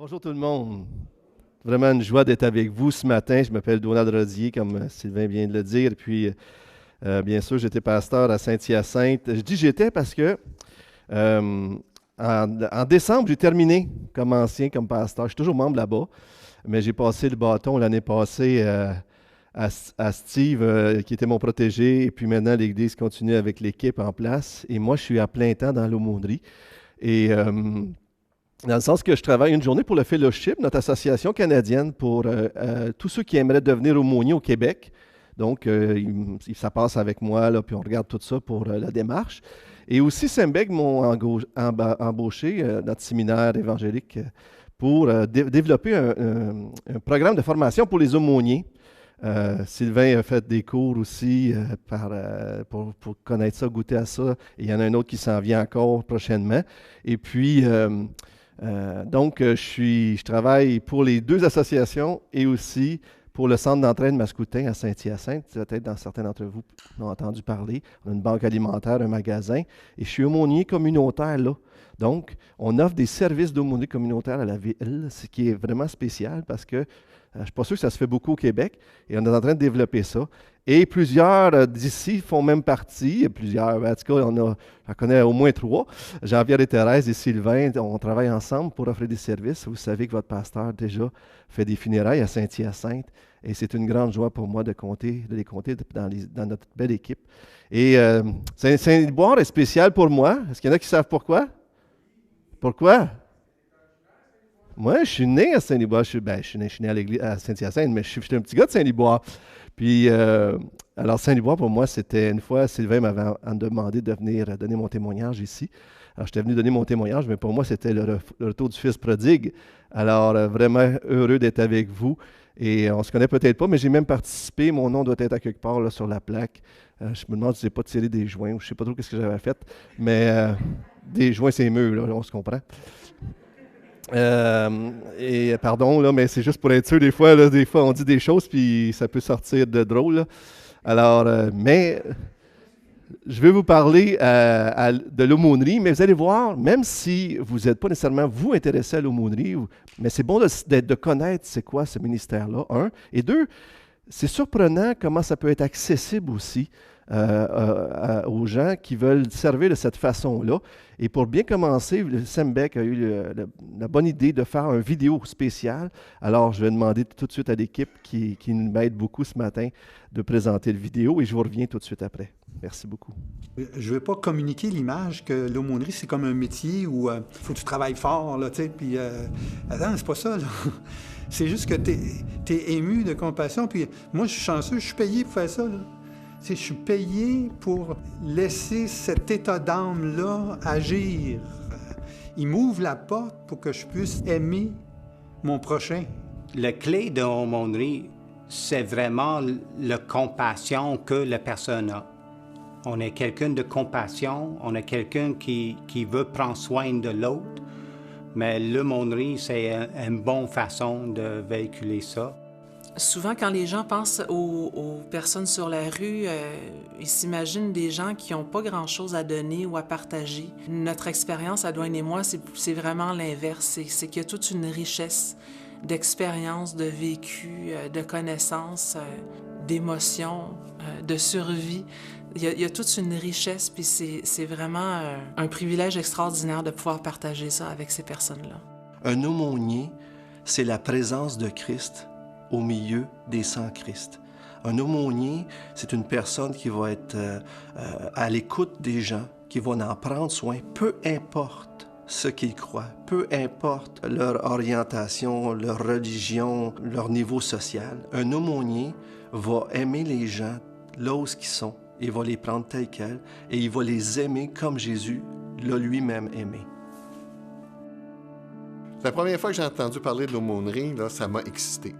Bonjour tout le monde. Vraiment une joie d'être avec vous ce matin. Je m'appelle Donald Rodier, comme Sylvain vient de le dire. Puis, bien sûr, j'étais pasteur à Saint-Hyacinthe. Je dis j'étais parce que euh, en décembre, j'ai terminé comme ancien, comme pasteur. Je suis toujours membre là-bas, mais j'ai passé le bâton l'année passée à Steve, qui était mon protégé. Et puis maintenant, l'Église continue avec l'équipe en place. Et moi, je suis à plein temps dans l'aumônerie. Et dans le sens que je travaille une journée pour le Fellowship, notre association canadienne, pour tous ceux qui aimeraient devenir aumôniers au Québec. Donc, ça passe avec moi, là, puis on regarde tout ça pour la démarche. Et aussi, Sembeg m'ont embauché, notre séminaire évangélique, pour développer un programme de formation pour les aumôniers. Sylvain a fait des cours aussi pour connaître ça, goûter à ça. Et il y en a un autre qui s'en vient encore prochainement. Et puis, je travaille pour les deux associations et aussi pour le centre d'entraîne Mascoutin à Saint-Hyacinthe. Peut-être dans certains d'entre vous en ont entendu parler. On a une banque alimentaire, un magasin. Et je suis aumônier communautaire là. Donc, on offre des services d'aumônier communautaire à la ville, ce qui est vraiment spécial parce que je ne suis pas sûr que ça se fait beaucoup au Québec et on est en train de développer ça. Et plusieurs d'ici font même partie, plusieurs, en tout cas, j'en connais au moins trois. Jean-Pierre et Thérèse et Sylvain, on travaille ensemble pour offrir des services. Vous savez que votre pasteur déjà fait des funérailles à Saint-Hyacinthe et c'est une grande joie pour moi de les compter dans notre belle équipe. Et Saint-Liboire est spécial pour moi. Est-ce qu'il y en a qui savent pourquoi? Pourquoi? Moi, je suis né à Saint-Liboire. Je suis né à l'église à Saint-Hyacinthe, mais j'étais un petit gars de Saint-Liboire. Puis, alors Saint-Liboire, pour moi, c'était une fois, Sylvain m'avait demandé de venir donner mon témoignage ici. Alors, j'étais venu donner mon témoignage, mais pour moi, c'était le retour du Fils prodigue. Alors, vraiment heureux d'être avec vous. Et on ne se connaît peut-être pas, mais j'ai même participé. Mon nom doit être à quelque part là, sur la plaque. Je me demande si je n'ai pas tiré des joints ou je ne sais pas trop ce que j'avais fait. Mais des joints, c'est mieux, là, on se comprend. Et pardon, là, mais c'est juste pour être sûr, des fois, on dit des choses, puis ça peut sortir de drôle, là. Alors, mais je vais vous parler de l'aumônerie, mais vous allez voir, même si vous n'êtes pas nécessairement, vous, intéressé à l'aumônerie, mais c'est bon de connaître c'est quoi ce ministère-là, un. Et deux, c'est surprenant comment ça peut être accessible aussi aux gens qui veulent servir de cette façon-là. Et pour bien commencer, le Sembec a eu la bonne idée de faire une vidéo spéciale. Alors, je vais demander tout de suite à l'équipe qui m'aide beaucoup ce matin de présenter la vidéo et je vous reviens tout de suite après. Merci beaucoup. Je ne veux pas communiquer l'image que l'aumônerie, c'est comme un métier où il faut que tu travailles fort, là, tu sais, puis... attends, c'est pas ça, là. C'est juste que tu es ému de compassion, puis moi, je suis chanceux, je suis payé pour faire ça, là. Tu sais, je suis payé pour laisser cet état d'âme-là agir. Il m'ouvre la porte pour que je puisse aimer mon prochain. La clé de l'aumônerie, c'est vraiment la compassion que la personne a. On est quelqu'un de compassion, on est quelqu'un qui veut prendre soin de l'autre, mais l'aumônerie, c'est une bonne façon de véhiculer ça. Souvent, quand les gens pensent aux personnes sur la rue, ils s'imaginent des gens qui n'ont pas grand-chose à donner ou à partager. Notre expérience à Dwayne et moi, c'est vraiment l'inverse. C'est qu'il y a toute une richesse d'expériences, de vécu, de connaissances, d'émotions, de survie. Il y a toute une richesse, puis c'est vraiment un privilège extraordinaire de pouvoir partager ça avec ces personnes-là. Un aumônier, c'est la présence de Christ au milieu des sans-Christ. Un aumônier, c'est une personne qui va être à l'écoute des gens, qui va en prendre soin, peu importe ce qu'ils croient, peu importe leur orientation, leur religion, leur niveau social. Un aumônier va aimer les gens là où ils sont, il va les prendre tels quels et il va les aimer comme Jésus l'a lui-même aimé. La première fois que j'ai entendu parler de l'aumônerie, là, ça m'a excité.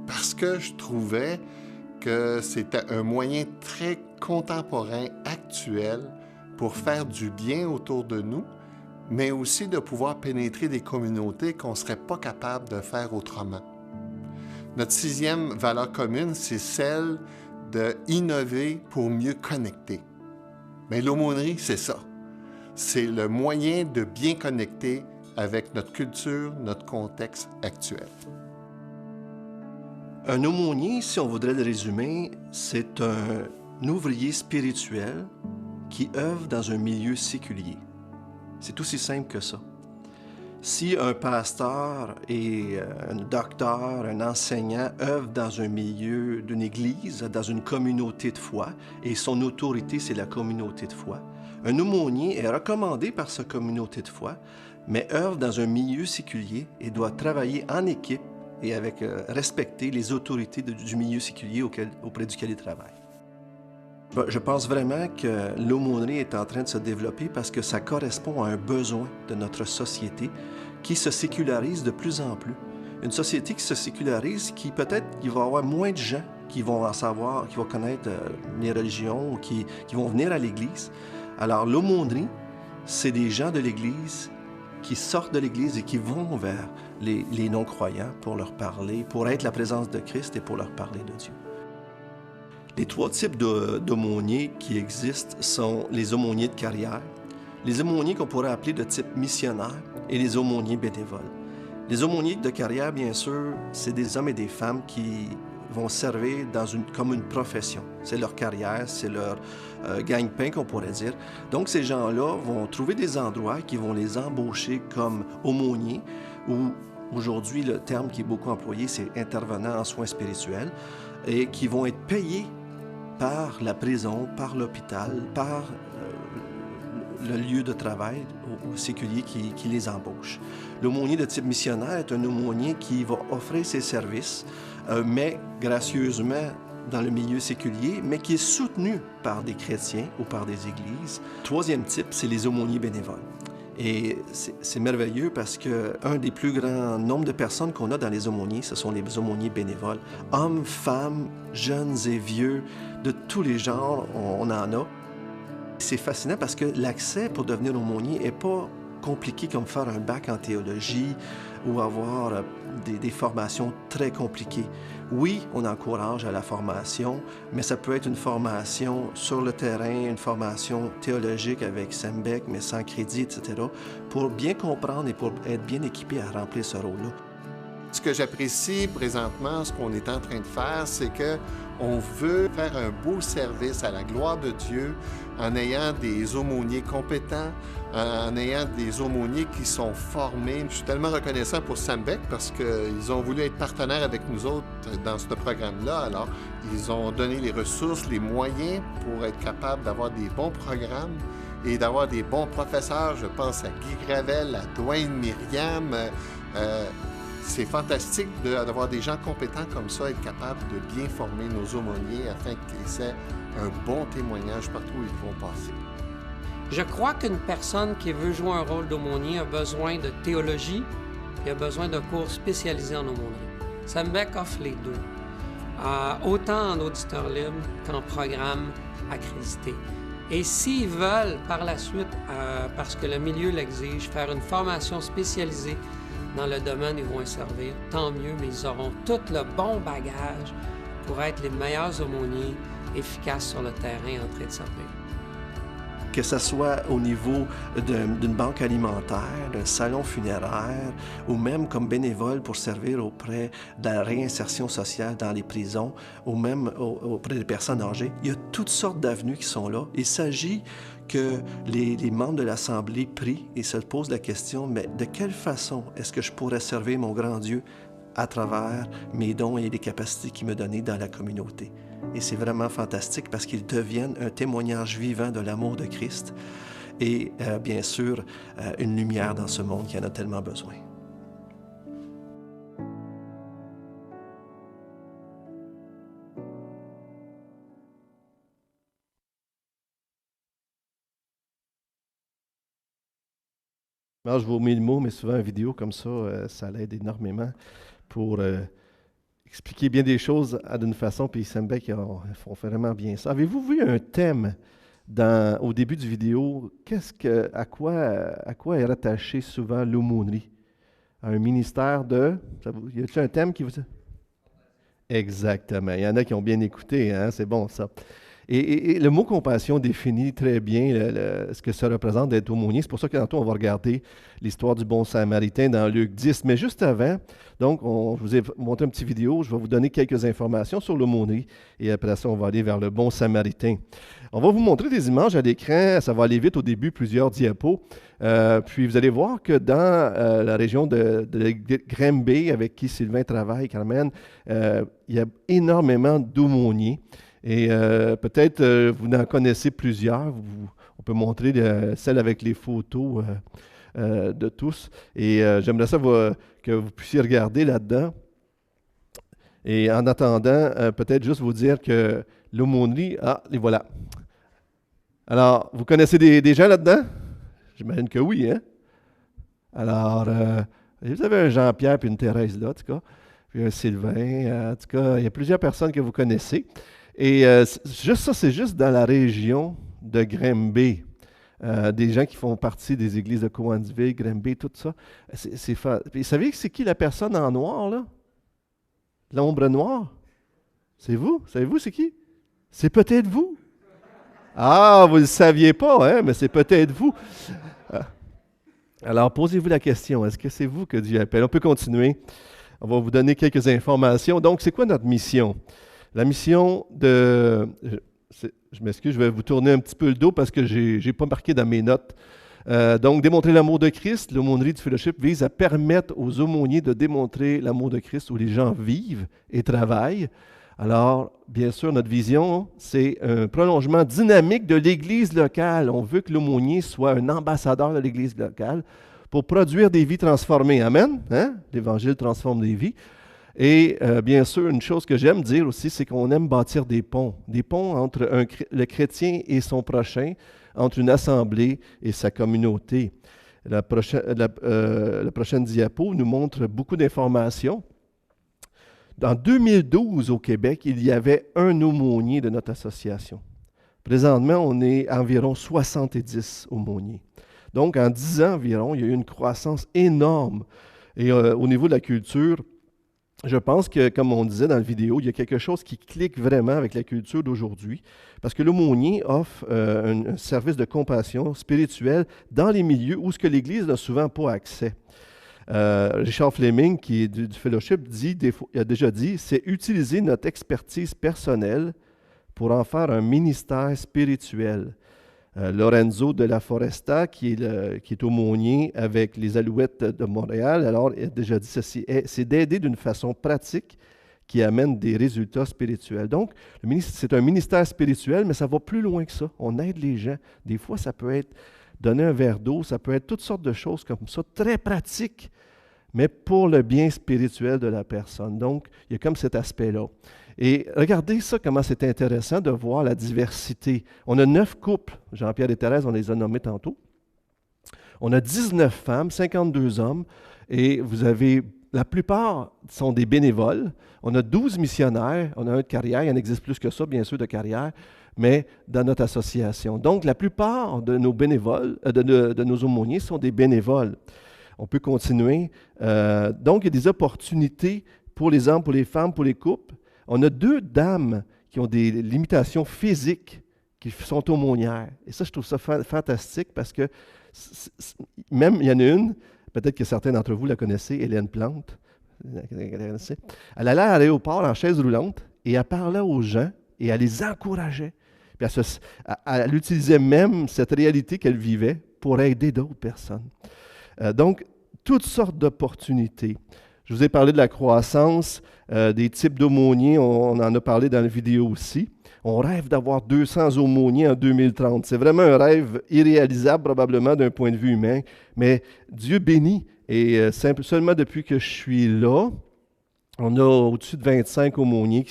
Parce que je trouvais que c'était un moyen très contemporain, actuel, pour faire du bien autour de nous, mais aussi de pouvoir pénétrer des communautés qu'on ne serait pas capable de faire autrement. Notre sixième valeur commune, c'est celle d'innover pour mieux connecter. Mais l'aumônerie, c'est ça. C'est le moyen de bien connecter avec notre culture, notre contexte actuel. Un aumônier, si on voudrait le résumer, c'est un ouvrier spirituel qui œuvre dans un milieu séculier. C'est aussi simple que ça. Si un pasteur et un docteur, un enseignant œuvrent dans un milieu d'une église, dans une communauté de foi, et son autorité, c'est la communauté de foi, un aumônier est recommandé par sa communauté de foi, mais œuvre dans un milieu séculier et doit travailler en équipe et avec respecter les autorités du milieu séculier auprès duquel il travaille. Je pense vraiment que l'aumônerie est en train de se développer parce que ça correspond à un besoin de notre société qui se sécularise de plus en plus. Une société qui se sécularise, qui peut-être il va y avoir moins de gens qui vont en savoir, qui vont connaître les religions, qui vont venir à l'Église. Alors l'aumônerie, c'est des gens de l'Église qui sortent de l'Église et qui vont vers les non-croyants pour leur parler, pour être la présence de Christ et pour leur parler de Dieu. Les trois types d'aumôniers qui existent sont les aumôniers de carrière, les aumôniers qu'on pourrait appeler de type missionnaire et les aumôniers bénévoles. Les aumôniers de carrière, bien sûr, c'est des hommes et des femmes qui vont servir comme une profession. C'est leur carrière, c'est leur gagne-pain, qu'on pourrait dire. Donc, ces gens-là vont trouver des endroits qui vont les embaucher comme aumôniers ou aujourd'hui, le terme qui est beaucoup employé, c'est intervenants en soins spirituels et qui vont être payés par la prison, par l'hôpital, par le lieu de travail au séculier qui les embauche. L'aumônier de type missionnaire est un aumônier qui va offrir ses services, mais gracieusement dans le milieu séculier, mais qui est soutenu par des chrétiens ou par des églises. Troisième type, c'est les aumôniers bénévoles. Et c'est merveilleux parce qu'un des plus grands nombres de personnes qu'on a dans les aumôniers, ce sont les aumôniers bénévoles. Hommes, femmes, jeunes et vieux, de tous les genres, on en a. C'est fascinant parce que l'accès pour devenir aumônier n'est pas compliqué comme faire un bac en théologie ou avoir des formations très compliquées. Oui, on encourage à la formation, mais ça peut être une formation sur le terrain, une formation théologique avec Sembec, mais sans crédit, etc., pour bien comprendre et pour être bien équipé à remplir ce rôle-là. Ce que j'apprécie présentement, ce qu'on est en train de faire, c'est qu'on veut faire un beau service à la gloire de Dieu en ayant des aumôniers compétents, en ayant des aumôniers qui sont formés. Je suis tellement reconnaissant pour Sembec parce qu'ils ont voulu être partenaires avec nous autres dans ce programme-là. Alors, ils ont donné les ressources, les moyens pour être capables d'avoir des bons programmes et d'avoir des bons professeurs. Je pense à Guy Gravel, à Dwayne Myriam. C'est fantastique d'avoir des gens compétents comme ça, être capable de bien former nos aumôniers afin qu'ils aient un bon témoignage partout où ils vont passer. Je crois qu'une personne qui veut jouer un rôle d'aumônier a besoin de théologie et a besoin de cours spécialisés en aumônerie. Sembec offre les deux, autant en auditeur libre qu'en programme accrédité. Et s'ils veulent par la suite, parce que le milieu l'exige, faire une formation spécialisée dans le domaine, ils vont y servir, tant mieux, mais ils auront tout le bon bagage pour être les meilleurs aumôniers efficaces sur le terrain en train de servir. Que ce soit au niveau d'une banque alimentaire, d'un salon funéraire, ou même comme bénévole pour servir auprès de la réinsertion sociale dans les prisons, ou même auprès des personnes âgées. Il y a toutes sortes d'avenues qui sont là. Il s'agit que les membres de l'Assemblée prient et se posent la question, mais de quelle façon est-ce que je pourrais servir mon grand Dieu à travers mes dons et les capacités qu'il m'a données dans la communauté? Et c'est vraiment fantastique parce qu'ils deviennent un témoignage vivant de l'amour de Christ et bien sûr une lumière dans ce monde qui en a tellement besoin. Je vous mets le mot, mais souvent en vidéo comme ça, ça l'aide énormément pour expliquer bien des choses d'une façon, puis Sembec, ils font vraiment bien ça. Avez-vous vu un thème au début du vidéo? À quoi est rattaché souvent l'aumônerie? À un ministère y a-t-il un thème qui vous... Exactement. Il y en a qui ont bien écouté, hein? C'est bon ça. Et le mot compassion définit très bien ce que ça représente d'être aumônier. C'est pour ça que tantôt, on va regarder l'histoire du bon samaritain dans Luc 10. Mais juste avant, donc, je vous ai montré une petite vidéo. Je vais vous donner quelques informations sur l'aumônerie. Et après ça, on va aller vers le bon samaritain. On va vous montrer des images à l'écran. Ça va aller vite au début, plusieurs diapos. Puis vous allez voir que dans la région de Granby, avec qui Sylvain travaille, Carmen, il y a énormément d'aumôniers. Et peut-être vous en connaissez plusieurs. On peut montrer celle avec les photos de tous. Et j'aimerais ça que vous puissiez regarder là-dedans. Et en attendant, peut-être juste vous dire que l'aumônerie, les voilà. Alors, vous connaissez des gens là-dedans? J'imagine que oui, hein? Alors, vous avez un Jean-Pierre puis une Thérèse là, en tout cas, puis un Sylvain, en tout cas, il y a plusieurs personnes que vous connaissez. Et juste ça, c'est juste dans la région de Granby. Des gens qui font partie des églises de Cowansville, Granby, tout ça. Puis, vous savez c'est qui la personne en noir, là? L'ombre noire? C'est vous? Savez-vous c'est qui? C'est peut-être vous. Ah, vous ne le saviez pas, hein? Mais c'est peut-être vous. Alors, posez-vous la question, est-ce que c'est vous que Dieu appelle? On peut continuer. On va vous donner quelques informations. Donc, c'est quoi notre mission? La mission je m'excuse, je vais vous tourner un petit peu le dos parce que je n'ai pas marqué dans mes notes. Donc, démontrer l'amour de Christ, l'aumônerie du fellowship vise à permettre aux aumôniers de démontrer l'amour de Christ où les gens vivent et travaillent. Alors, bien sûr, notre vision, c'est un prolongement dynamique de l'Église locale. On veut que l'aumônier soit un ambassadeur de l'Église locale pour produire des vies transformées. Amen? Hein? L'Évangile transforme des vies. Et bien sûr, une chose que j'aime dire aussi, c'est qu'on aime bâtir des ponts entre le chrétien et son prochain, entre une assemblée et sa communauté. La prochaine diapo nous montre beaucoup d'informations. En 2012, au Québec, il y avait un aumônier de notre association. Présentement, on est environ 70 aumôniers. Donc, en 10 ans environ, il y a eu une croissance énorme. Et au niveau de la culture, je pense que, comme on disait dans la vidéo, il y a quelque chose qui clique vraiment avec la culture d'aujourd'hui, parce que l'aumônier offre un service de compassion spirituelle dans les milieux où ce que l'Église n'a souvent pas accès. Richard Fleming, qui est du fellowship, a déjà dit, c'est utiliser notre expertise personnelle pour en faire un ministère spirituel. Lorenzo de la Foresta, qui est aumônier avec les Alouettes de Montréal, alors il a déjà dit ceci, c'est d'aider d'une façon pratique qui amène des résultats spirituels. Donc, c'est un ministère spirituel, mais ça va plus loin que ça. On aide les gens. Des fois, ça peut être donner un verre d'eau, ça peut être toutes sortes de choses comme ça, très pratiques, mais pour le bien spirituel de la personne. Donc, il y a comme cet aspect-là. Et regardez ça, comment c'est intéressant de voir la diversité. On a 9 couples, Jean-Pierre et Thérèse, on les a nommés tantôt. On a 19 femmes, 52 hommes, et la plupart sont des bénévoles. On a 12 missionnaires, on a un de carrière, il y en existe plus que ça, bien sûr, de carrière, mais dans notre association. Donc, la plupart de nos bénévoles, de nos aumôniers sont des bénévoles. On peut continuer. Donc, il y a des opportunités pour les hommes, pour les femmes, pour les couples. On a 2 dames qui ont des limitations physiques, qui sont aumônières. Et ça, je trouve ça fantastique parce que même, il y en a une, peut-être que certains d'entre vous la connaissez, Hélène Plante. Elle allait à l'aéroport en chaise roulante et elle parlait aux gens et elle les encourageait. Puis elle utilisait même cette réalité qu'elle vivait pour aider d'autres personnes. Donc, toutes sortes d'opportunités. Je vous ai parlé de la croissance, des types d'aumôniers, on en a parlé dans la vidéo aussi. On rêve d'avoir 200 aumôniers en 2030. C'est vraiment un rêve irréalisable probablement d'un point de vue humain, mais Dieu bénit. Et seulement depuis que je suis là, on a au-dessus de 25 aumôniers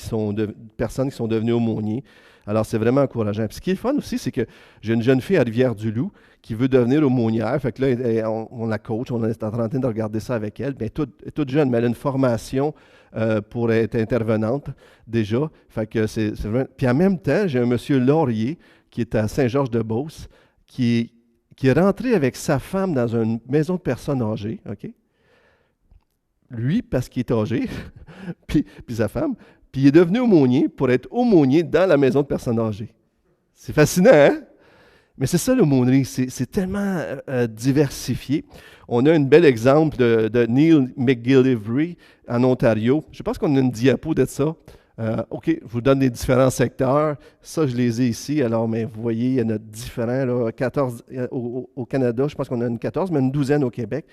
personnes qui sont devenues aumôniers. Alors, c'est vraiment encourageant. Puis ce qui est le fun aussi, c'est que j'ai une jeune fille à Rivière-du-Loup qui veut devenir aumônière. Fait que là, on la coach, on est en train de regarder ça avec elle. Bien, toute jeune, mais elle a une formation pour être intervenante déjà. Fait que c'est vraiment... Puis en même temps, j'ai un monsieur Laurier qui est à Saint-Georges-de-Beauce qui est rentré avec sa femme dans une maison de personnes âgées, OK? Lui, parce qu'il est âgé, puis sa femme, puis il est devenu aumônier pour être aumônier dans la maison de personnes âgées. C'est fascinant, hein? Mais c'est ça l'aumônerie, c'est tellement diversifié. On a un bel exemple de Neil McGillivray en Ontario. Je pense qu'on a une diapo de ça. OK, je vous donne les différents secteurs. Ça, je les ai ici. Alors, mais vous voyez, il y en a différents. Là, 14 au Canada, je pense qu'on a une 14, mais une douzaine au Québec.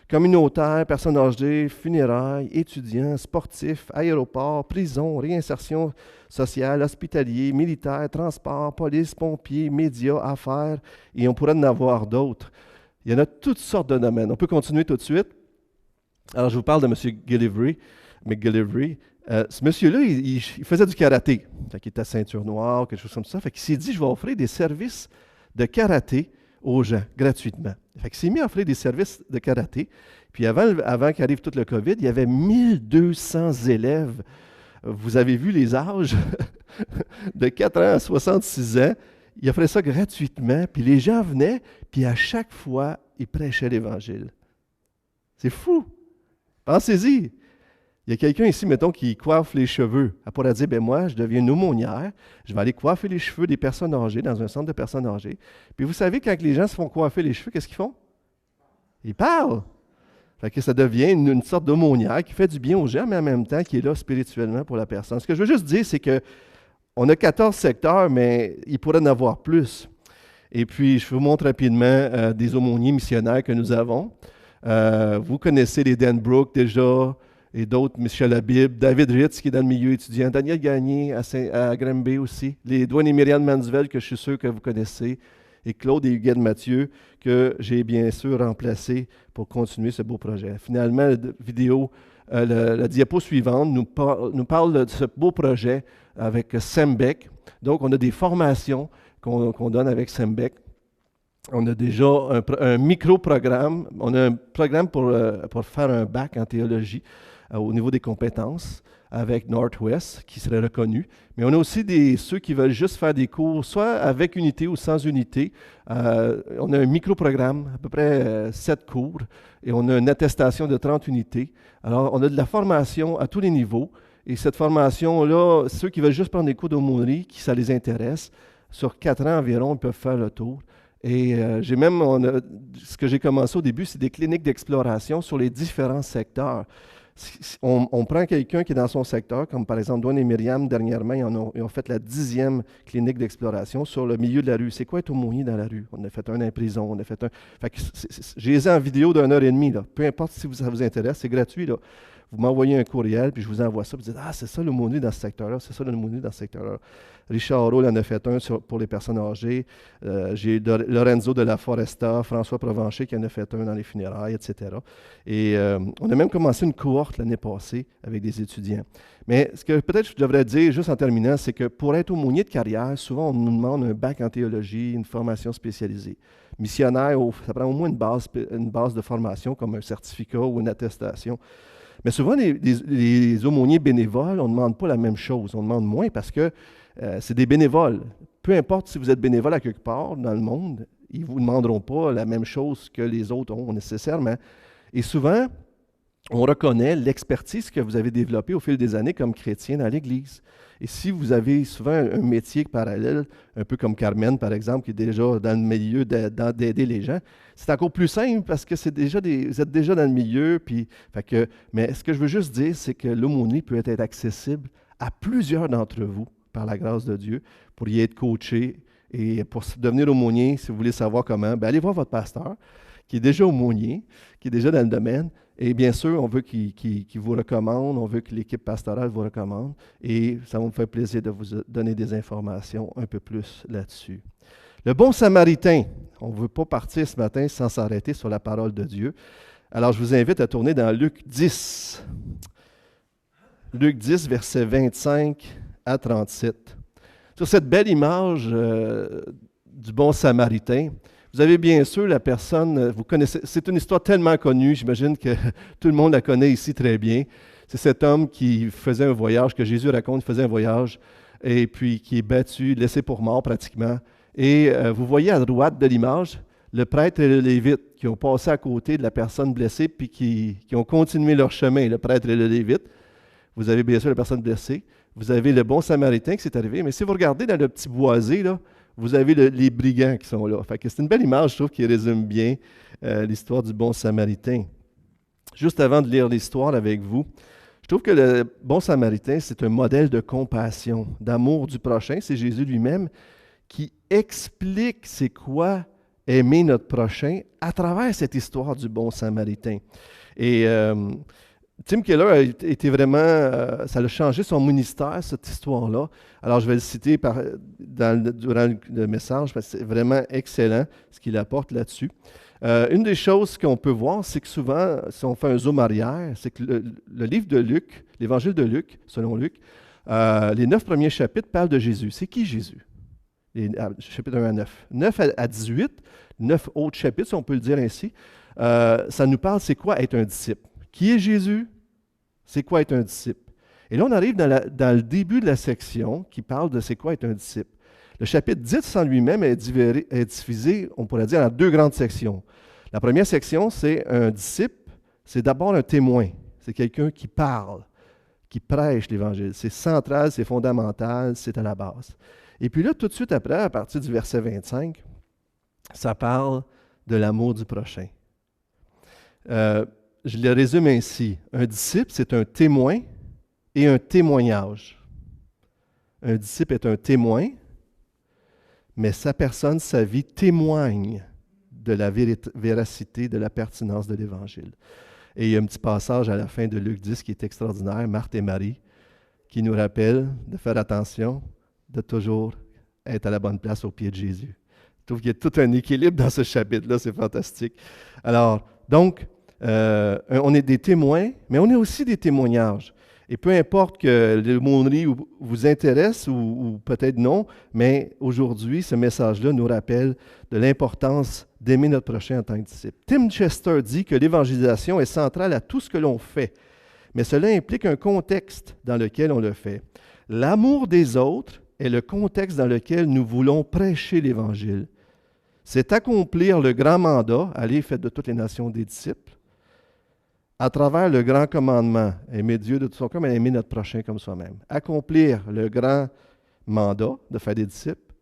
Communautaire, personnes âgées, funérailles, étudiants, sportifs, aéroports, prison, réinsertion sociale, hospitalier, militaire, transport, police, pompiers, médias, affaires, et on pourrait en avoir d'autres. Il y en a toutes sortes de domaines. On peut continuer tout de suite. Alors, je vous parle de M. McGillivray. Ce monsieur-là, il faisait du karaté. Il était ceinture noire, quelque chose comme ça. Fait qu'il s'est dit, je vais offrir des services de karaté aux gens, gratuitement. Fait qu'il s'est mis à offrir des services de karaté. Puis avant qu'arrive tout le COVID, il y avait 1200 élèves. Vous avez vu les âges? De 4 ans à 66 ans. Il offrait ça gratuitement. Puis les gens venaient, puis à chaque fois, il prêchait l'Évangile. C'est fou! Pensez-y! Il y a quelqu'un ici, mettons, qui coiffe les cheveux. Elle pourrait dire, moi, je deviens une aumônière, je vais aller coiffer les cheveux des personnes âgées dans un centre de personnes âgées. Puis vous savez, quand les gens se font coiffer les cheveux, qu'est-ce qu'ils font? Ils parlent. Fait que ça devient une sorte d'aumônière qui fait du bien aux gens, mais en même temps qui est là spirituellement pour la personne. Ce que je veux juste dire, c'est qu'on a 14 secteurs, mais il pourrait en avoir plus. Et puis, je vous montre rapidement des aumôniers missionnaires que nous avons. Vous connaissez les Dan Brook déjà, et d'autres, Michel Habib, David Ritz qui est dans le milieu étudiant, Daniel Gagné à Granby aussi, les Dwayne et Myriam Mansveld que je suis sûr que vous connaissez, et Claude et Huguette Mathieu que j'ai bien sûr remplacé pour continuer ce beau projet. Finalement, la diapo suivante nous parle de ce beau projet avec Sembec. Donc, on a des formations qu'on donne avec Sembec. On a déjà un micro-programme. On a un programme pour faire un bac en théologie au niveau des compétences avec Northwest, qui serait reconnu. Mais on a aussi ceux qui veulent juste faire des cours, soit avec unité ou sans unité. On a un micro-programme, à peu près 7 cours, et on a une attestation de 30 unités. Alors, on a de la formation à tous les niveaux. Et cette formation-là, ceux qui veulent juste prendre des cours d'aumônerie, qui ça les intéresse, sur 4 ans environ, ils peuvent faire le tour. Et ce que j'ai commencé au début, c'est des cliniques d'exploration sur les différents secteurs. On prend quelqu'un qui est dans son secteur, comme par exemple Dwayne et Myriam, dernièrement, ils ont fait la 10e clinique d'exploration sur le milieu de la rue. C'est quoi être aumônier dans la rue? On a fait un en prison, on a fait un... Fait que j'ai les en vidéo d'1h30, là. Peu importe si ça vous intéresse, c'est gratuit, là. Vous m'envoyez un courriel, puis je vous envoie ça, puis vous dites « Ah, c'est ça l'aumônier dans ce secteur-là, c'est ça l'aumônier dans ce secteur-là. » Richard Roll en a fait un pour les personnes âgées. J'ai Lorenzo de la Foresta, François Provencher qui en a fait un dans les funérailles, etc. Et on a même commencé une cohorte l'année passée avec des étudiants. Mais ce que peut-être je devrais dire, juste en terminant, c'est que pour être aumônier de carrière, souvent on nous demande un bac en théologie, une formation spécialisée. Missionnaire, ça prend au moins une base de formation comme un certificat ou une attestation. Mais souvent, les aumôniers bénévoles, on ne demande pas la même chose. On demande moins parce que c'est des bénévoles. Peu importe si vous êtes bénévole à quelque part dans le monde, ils ne vous demanderont pas la même chose que les autres ont nécessairement. Et souvent, on reconnaît l'expertise que vous avez développée au fil des années comme chrétien dans l'Église. Et si vous avez souvent un métier parallèle, un peu comme Carmen, par exemple, qui est déjà dans le milieu d'aider les gens, c'est encore plus simple parce que vous êtes déjà dans le milieu. Mais ce que je veux juste dire, c'est que l'aumônerie peut être accessible à plusieurs d'entre vous, par la grâce de Dieu, pour y être coaché. Et pour devenir aumônier, si vous voulez savoir comment, allez voir votre pasteur, qui est déjà aumônier, qui est déjà dans le domaine. Et bien sûr, on veut qu'il vous recommande, on veut que l'équipe pastorale vous recommande. Et ça va me faire plaisir de vous donner des informations un peu plus là-dessus. Le bon samaritain, on ne veut pas partir ce matin sans s'arrêter sur la parole de Dieu. Alors, je vous invite à tourner dans Luc 10. Luc 10, versets 25 à 37. Sur cette belle image du bon samaritain, vous avez bien sûr la personne, vous connaissez, c'est une histoire tellement connue, j'imagine que tout le monde la connaît ici très bien. C'est cet homme qui faisait un voyage, que Jésus raconte, il faisait un voyage, et puis qui est battu, laissé pour mort pratiquement. Et vous voyez à droite de l'image, le prêtre et le lévite qui ont passé à côté de la personne blessée, puis qui ont continué leur chemin, le prêtre et le lévite. Vous avez bien sûr la personne blessée. Vous avez le bon samaritain qui s'est arrivé. Mais si vous regardez dans le petit boisé, là, vous avez les brigands qui sont là. Fait que c'est une belle image, je trouve, qui résume bien l'histoire du bon Samaritain. Juste avant de lire l'histoire avec vous, je trouve que le bon Samaritain, c'est un modèle de compassion, d'amour du prochain. C'est Jésus lui-même qui explique c'est quoi aimer notre prochain à travers cette histoire du bon Samaritain. Et Tim Keller a été vraiment, ça a changé son ministère, cette histoire-là. Alors, je vais le citer durant le message, parce que c'est vraiment excellent ce qu'il apporte là-dessus. Une des choses qu'on peut voir, c'est que souvent, si on fait un zoom arrière, c'est que le livre de Luc, l'évangile de Luc, selon Luc, les 9 premiers chapitres parlent de Jésus. C'est qui Jésus? Chapitre 1 à 9. 9 à 18, 9 autres chapitres, si on peut le dire ainsi, ça nous parle, c'est quoi être un disciple? Qui est Jésus? C'est quoi être un disciple? Et là, on arrive dans le début de la section qui parle de c'est quoi être un disciple. Le chapitre 10 en lui-même est divisé, on pourrait dire, en 2 grandes sections. La première section, c'est un disciple, c'est d'abord un témoin. C'est quelqu'un qui parle, qui prêche l'Évangile. C'est central, c'est fondamental, c'est à la base. Et puis là, tout de suite après, à partir du verset 25, ça parle de l'amour du prochain. Je le résume ainsi. Un disciple, c'est un témoin et un témoignage. Un disciple est un témoin, mais sa personne, sa vie témoigne de la véracité, de la pertinence de l'Évangile. Et il y a un petit passage à la fin de Luc 10 qui est extraordinaire, Marthe et Marie, qui nous rappelle de faire attention, de toujours être à la bonne place au pied de Jésus. Je trouve qu'il y a tout un équilibre dans ce chapitre-là, c'est fantastique. Alors, donc, on est des témoins, mais on est aussi des témoignages. Et peu importe que l'aumônerie vous intéresse ou peut-être non, mais aujourd'hui, ce message-là nous rappelle de l'importance d'aimer notre prochain en tant que disciple. Tim Chester dit que l'évangélisation est centrale à tout ce que l'on fait, mais cela implique un contexte dans lequel on le fait. L'amour des autres est le contexte dans lequel nous voulons prêcher l'Évangile. C'est accomplir le grand mandat, aller faites de toutes les nations des disciples, à travers le grand commandement, aimer Dieu de tout son cœur, mais aimer notre prochain comme soi-même. Accomplir le grand mandat de faire des disciples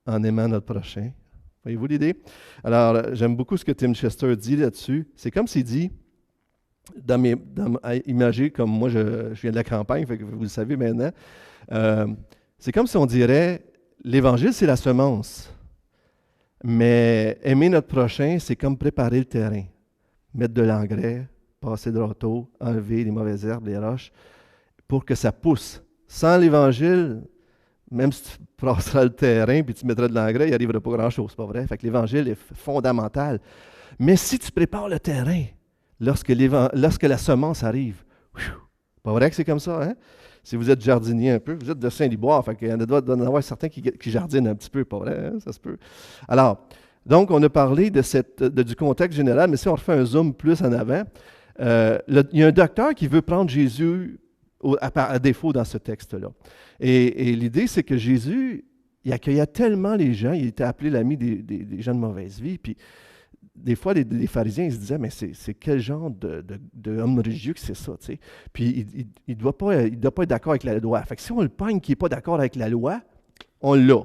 en aimant notre prochain. Voyez-vous l'idée? Alors, j'aime beaucoup ce que Tim Chester dit là-dessus. C'est comme s'il dit, imagez comme moi, je viens de la campagne, fait que vous le savez maintenant, c'est comme si on dirait, l'Évangile, c'est la semence. Mais aimer notre prochain, c'est comme préparer le terrain. Mettre de l'engrais, passer de râteau, enlever les mauvaises herbes, les roches, pour que ça pousse. Sans l'Évangile, même si tu passeras le terrain puis tu mettras de l'engrais, il n'arrivera pas grand-chose, c'est pas vrai? Fait que l'Évangile est fondamental. Mais si tu prépares le terrain, lorsque la semence arrive, pas vrai que c'est comme ça, hein? Si vous êtes jardinier un peu, vous êtes de Saint-Liboire, fait qu'il y en a certains qui jardinent un petit peu, pas vrai? Hein? Ça se peut. Alors, donc, on a parlé du contexte général, mais si on refait un zoom plus en avant, il y a un docteur qui veut prendre Jésus à défaut dans ce texte-là. Et l'idée, c'est que Jésus, il accueillait tellement les gens, il était appelé l'ami des gens de mauvaise vie, puis des fois, les pharisiens, ils se disaient, mais c'est quel genre d'homme religieux que c'est ça, tu sais? Puis il ne doit pas être d'accord avec la loi. Fait que si on le pogne qui n'est pas d'accord avec la loi, on l'a.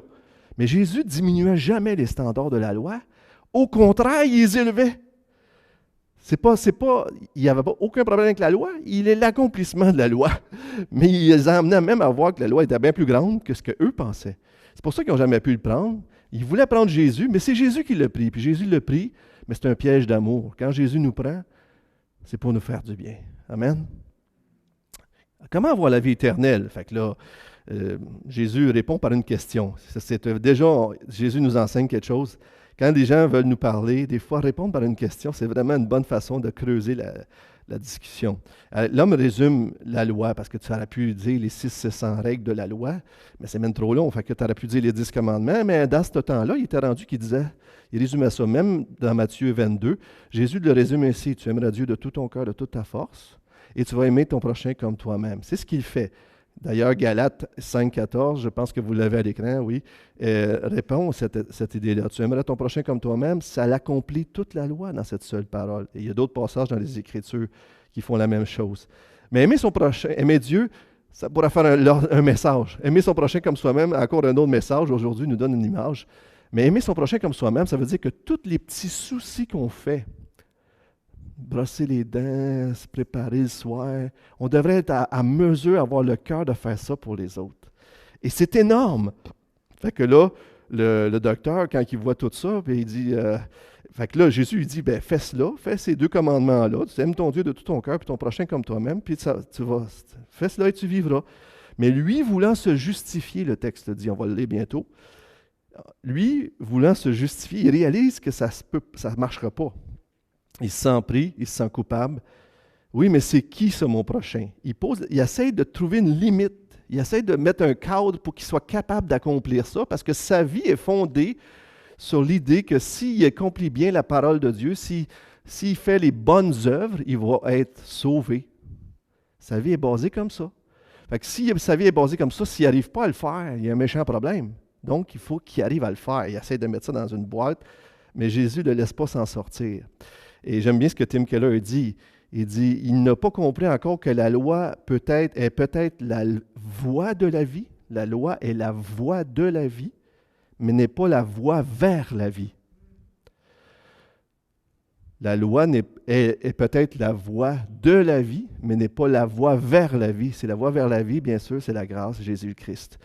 Mais Jésus ne diminuait jamais les standards de la loi. Au contraire, il les élevait. Il n'y avait pas aucun problème avec la loi. Il est l'accomplissement de la loi. Mais il les emmenait même à voir que la loi était bien plus grande que ce qu'eux pensaient. C'est pour ça qu'ils n'ont jamais pu le prendre. Ils voulaient prendre Jésus, mais c'est Jésus qui l'a pris. Puis Jésus l'a pris, mais c'est un piège d'amour. Quand Jésus nous prend, c'est pour nous faire du bien. Amen. Comment avoir la vie éternelle? Fait que là, Jésus répond par une question. Déjà, Jésus nous enseigne quelque chose. Quand des gens veulent nous parler, des fois, répondre par une question, c'est vraiment une bonne façon de creuser la discussion. L'homme résume la loi, parce que tu aurais pu dire les 600 règles de la loi, mais c'est même trop long, fait que tu aurais pu dire les 10 commandements, mais dans ce temps-là, il était rendu qu'il résumait ça. Même dans Matthieu 22, Jésus le résume ainsi, tu aimeras Dieu de tout ton cœur, de toute ta force, et tu vas aimer ton prochain comme toi-même. C'est ce qu'il fait. D'ailleurs, Galates 5,14, je pense que vous l'avez à l'écran, oui, répond à cette idée-là. Tu aimeras ton prochain comme toi-même, ça l'accomplit toute la loi dans cette seule parole. Et il y a d'autres passages dans les Écritures qui font la même chose. Mais aimer son prochain, aimer Dieu, Ça pourrait faire un message. Aimer son prochain comme soi-même, encore un autre message aujourd'hui nous donne une image. Mais aimer son prochain comme soi-même, ça veut dire que tous les petits soucis qu'on fait, brosser les dents, se préparer le soir, on devrait être à mesure, avoir le cœur de faire ça pour les autres. Et c'est énorme. Fait que là, le docteur, quand il voit tout ça, puis il dit, fait que là, Jésus, il dit, ben fais cela, fais ces 2 commandements-là, tu aimes ton Dieu de tout ton cœur, puis ton prochain comme toi-même, puis fais cela et tu vivras. Mais lui, voulant se justifier, le texte dit, on va le lire bientôt, lui, voulant se justifier, il réalise que ça ne marchera pas. Il se sent pris, il se sent coupable. Oui, mais c'est qui ça, mon prochain? Il essaie de trouver une limite. Il essaie de mettre un cadre pour qu'il soit capable d'accomplir ça, parce que sa vie est fondée sur l'idée que s'il accomplit bien la parole de Dieu, s'il fait les bonnes œuvres, il va être sauvé. Sa vie est basée comme ça. Fait que si sa vie est basée comme ça, s'il n'arrive pas à le faire, il y a un méchant problème. Donc, il faut qu'il arrive à le faire. Il essaie de mettre ça dans une boîte, mais Jésus ne le laisse pas s'en sortir. Et j'aime bien ce que Tim Keller dit. Il dit, il n'a pas compris encore que la loi est peut-être la voie de la vie. La loi est la voie de la vie, mais n'est pas la voie vers la vie. La loi est peut-être la voie de la vie, mais n'est pas la voie vers la vie. C'est la voie vers la vie, bien sûr, c'est la grâce, Jésus-Christ.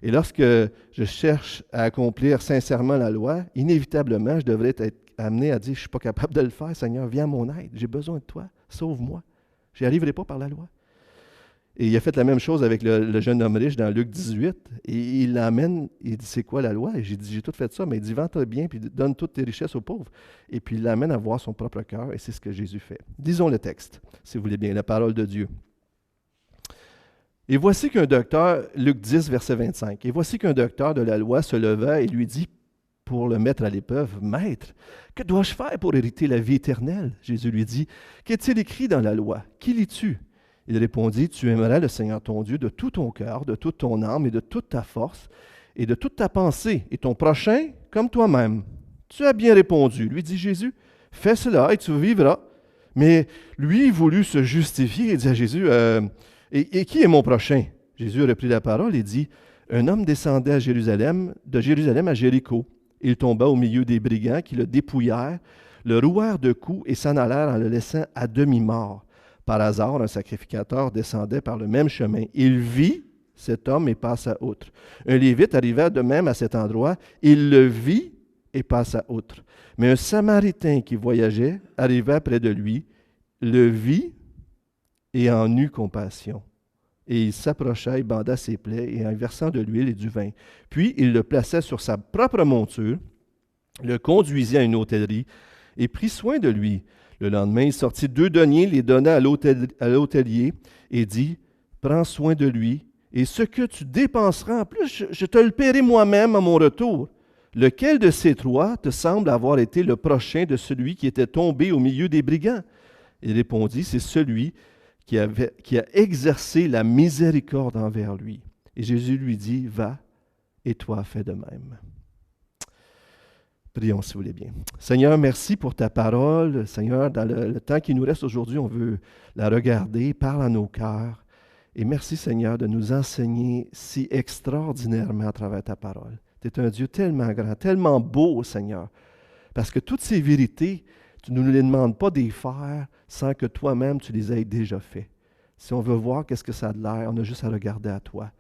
Et lorsque je cherche à accomplir sincèrement la loi, inévitablement, je devrais être amené à dire, je ne suis pas capable de le faire, Seigneur, viens à mon aide, j'ai besoin de toi, sauve-moi. Je n'y arriverai pas par la loi. Et il a fait la même chose avec le jeune homme riche dans Luc 18, et il l'amène, il dit, c'est quoi la loi? Et j'ai dit, j'ai tout fait ça, mais il dit, vends-toi bien, puis donne toutes tes richesses aux pauvres. Et puis il l'amène à voir son propre cœur, et c'est ce que Jésus fait. Disons le texte, si vous voulez bien, la parole de Dieu. Et voici qu'un docteur, Luc 10, verset 25, et voici qu'un docteur de la loi se leva et lui dit, pour le mettre à l'épreuve, « Maître, que dois-je faire pour hériter la vie éternelle? » Jésus lui dit, « Qu'est-il écrit dans la loi? Qui lis-tu? » Il répondit, « Tu aimeras le Seigneur ton Dieu de tout ton cœur, de toute ton âme et de toute ta force et de toute ta pensée, et ton prochain comme toi-même. » « Tu as bien répondu, lui dit Jésus, « Fais cela et tu vivras. » Mais lui voulut se justifier et dit à Jésus, « Et qui est mon prochain? » Jésus reprit la parole et dit, « Un homme descendait de Jérusalem à Jéricho. Il tomba au milieu des brigands qui le dépouillèrent, le rouèrent de coups et s'en allèrent en le laissant à demi-mort. Par hasard, un sacrificateur descendait par le même chemin. Il vit cet homme et passa outre. Un Lévite arriva de même à cet endroit. Il le vit et passa outre. Mais un Samaritain qui voyageait arriva près de lui, le vit et en eut compassion. Et il s'approcha et banda ses plaies, et en versant de l'huile et du vin. Puis il le plaça sur sa propre monture, le conduisit à une hôtellerie, et prit soin de lui. Le lendemain, il sortit 2 deniers, les donna à l'hôtelier, et dit, « Prends soin de lui, et ce que tu dépenseras en plus, je te le paierai moi-même à mon retour. Lequel de ces 3 te semble avoir été le prochain de celui qui était tombé au milieu des brigands? » Il répondit, « C'est celui qui a exercé la miséricorde envers lui. » Et Jésus lui dit, « Va, et toi fais de même. » Prions si vous voulez bien. Seigneur, merci pour ta parole. Seigneur, dans le temps qui nous reste aujourd'hui, on veut la regarder, parle à nos cœurs. Et merci Seigneur de nous enseigner si extraordinairement à travers ta parole. Tu es un Dieu tellement grand, tellement beau Seigneur, parce que toutes ces vérités, tu ne nous les demandes pas d'y faire sans que toi-même tu les aies déjà fait. Si on veut voir qu'est-ce que ça a de l'air, on a juste à regarder à toi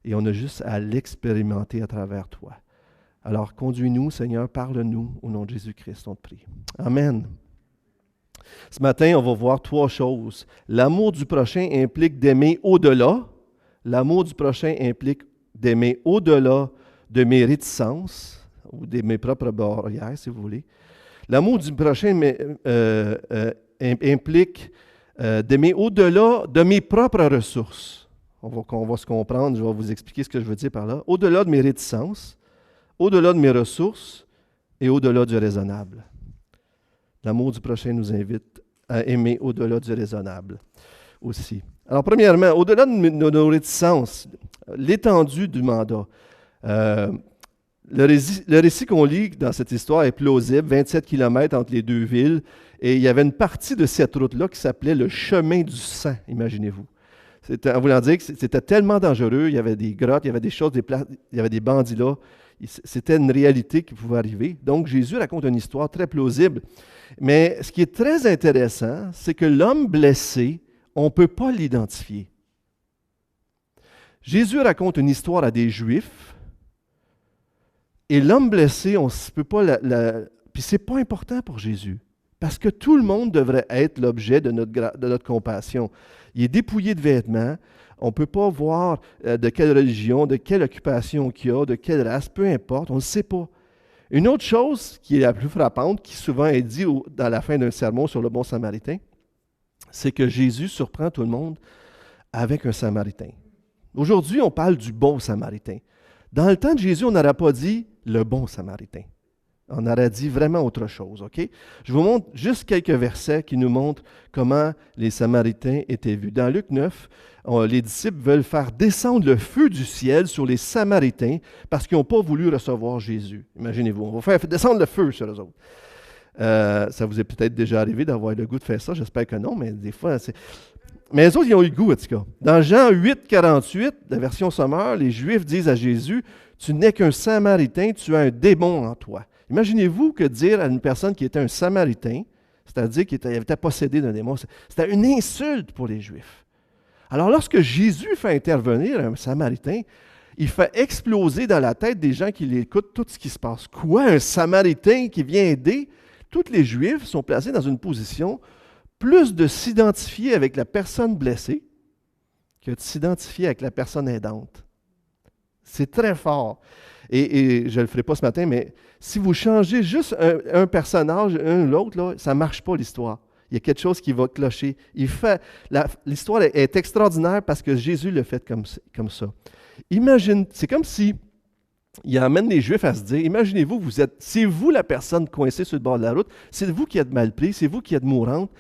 et on a juste à l'expérimenter à travers toi. Alors conduis-nous, Seigneur, parle-nous au nom de Jésus-Christ, on te prie. Amen. Ce matin, on va voir 3 choses. L'amour du prochain implique d'aimer au-delà. L'amour du prochain implique d'aimer au-delà de mes réticences ou de mes propres barrières, si vous voulez. L'amour du prochain implique d'aimer au-delà de mes propres ressources. On va se comprendre, je vais vous expliquer ce que je veux dire par là. Au-delà de mes réticences, au-delà de mes ressources et au-delà du raisonnable. L'amour du prochain nous invite à aimer au-delà du raisonnable aussi. Alors, premièrement, au-delà de nos réticences, l'étendue du mandat. Le récit qu'on lit dans cette histoire est plausible, 27 km entre les 2 villes, et il y avait une partie de cette route-là qui s'appelait le chemin du sang, imaginez-vous. En voulant dire que c'était tellement dangereux, il y avait des grottes, il y avait des choses, il y avait des bandits là. C'était une réalité qui pouvait arriver. Donc, Jésus raconte une histoire très plausible. Mais ce qui est très intéressant, c'est que l'homme blessé, on ne peut pas l'identifier. Jésus raconte une histoire à des Juifs, et l'homme blessé, on ne peut pas Puis ce n'est pas important pour Jésus, parce que tout le monde devrait être l'objet de notre compassion. Il est dépouillé de vêtements, on ne peut pas voir de quelle religion, de quelle occupation qu'il a, de quelle race, peu importe, on ne le sait pas. Une autre chose qui est la plus frappante, qui souvent est dit dans la fin d'un sermon sur le bon samaritain, c'est que Jésus surprend tout le monde avec un samaritain. Aujourd'hui, on parle du bon samaritain. Dans le temps de Jésus, on n'aurait pas dit le bon samaritain. On aurait dit vraiment autre chose, OK? Je vous montre juste quelques versets qui nous montrent comment les Samaritains étaient vus. Dans Luc 9, les disciples veulent faire descendre le feu du ciel sur les Samaritains parce qu'ils n'ont pas voulu recevoir Jésus. Imaginez-vous, on va faire descendre le feu sur eux autres. Ça vous est peut-être déjà arrivé d'avoir le goût de faire ça, j'espère que non, mais des fois, c'est... Mais les autres, ils ont eu le goût, en tout cas. Dans Jean 8, 48, la version Sommer, les Juifs disent à Jésus, « Tu n'es qu'un Samaritain, tu as un démon en toi. » Imaginez-vous que dire à une personne qui était un Samaritain, c'est-à-dire qu'il était possédé d'un démon, c'était une insulte pour les Juifs. Alors lorsque Jésus fait intervenir un Samaritain, il fait exploser dans la tête des gens qui l'écoutent tout ce qui se passe. Quoi, un Samaritain qui vient aider? Tous les Juifs sont placés dans une position plus de s'identifier avec la personne blessée que de s'identifier avec la personne aidante. C'est très fort. Et je ne le ferai pas ce matin, mais si vous changez juste un personnage, un ou l'autre, là, ça ne marche pas l'histoire. Il y a quelque chose qui va clocher. L'histoire est extraordinaire parce que Jésus l'a fait comme ça. Imagine, c'est comme si il amène les Juifs à se dire, imaginez-vous, c'est vous la personne coincée sur le bord de la route, c'est vous qui êtes mal pris, c'est vous qui êtes mourante,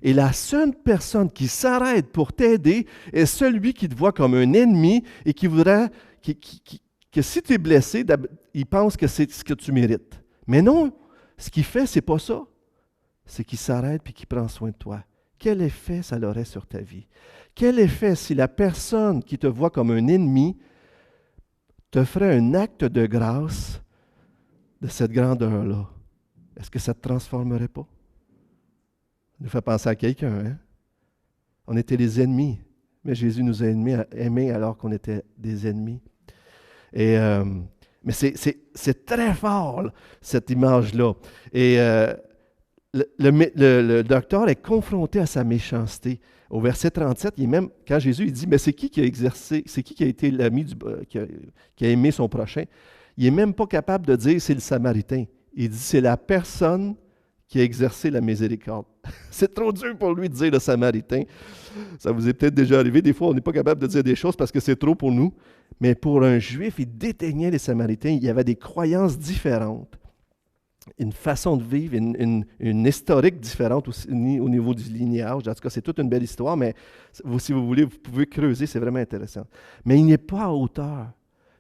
et la seule personne qui s'arrête pour t'aider est celui qui te voit comme un ennemi et qui voudrait... que si tu es blessé, il pense que c'est ce que tu mérites. Mais non, ce qu'il fait, c'est pas ça. C'est qu'il s'arrête et qu'il prend soin de toi. Quel effet ça aurait sur ta vie? Quel effet si la personne qui te voit comme un ennemi te ferait un acte de grâce de cette grandeur-là? Est-ce que ça ne te transformerait pas? Ça nous fait penser à quelqu'un, hein? On était les ennemis, mais Jésus nous a aimés alors qu'on était des ennemis. Mais c'est très fort, là, cette image-là. Et le docteur est confronté à sa méchanceté. Au verset 37, quand Jésus il dit, mais c'est qui a exercé, c'est qui a été l'ami qui a aimé son prochain? Il n'est même pas capable de dire c'est le Samaritain. Il dit c'est la personne qui a exercé la miséricorde. C'est trop dur pour lui de dire le Samaritain. Ça vous est peut-être déjà arrivé. Des fois, on n'est pas capable de dire des choses parce que c'est trop pour nous. Mais pour un Juif, il déteignait les Samaritains. Il y avait des croyances différentes, une façon de vivre, une historique différente aussi, au niveau du lignage. En tout cas, c'est toute une belle histoire, mais si vous voulez, vous pouvez creuser, c'est vraiment intéressant. Mais il n'est pas à hauteur.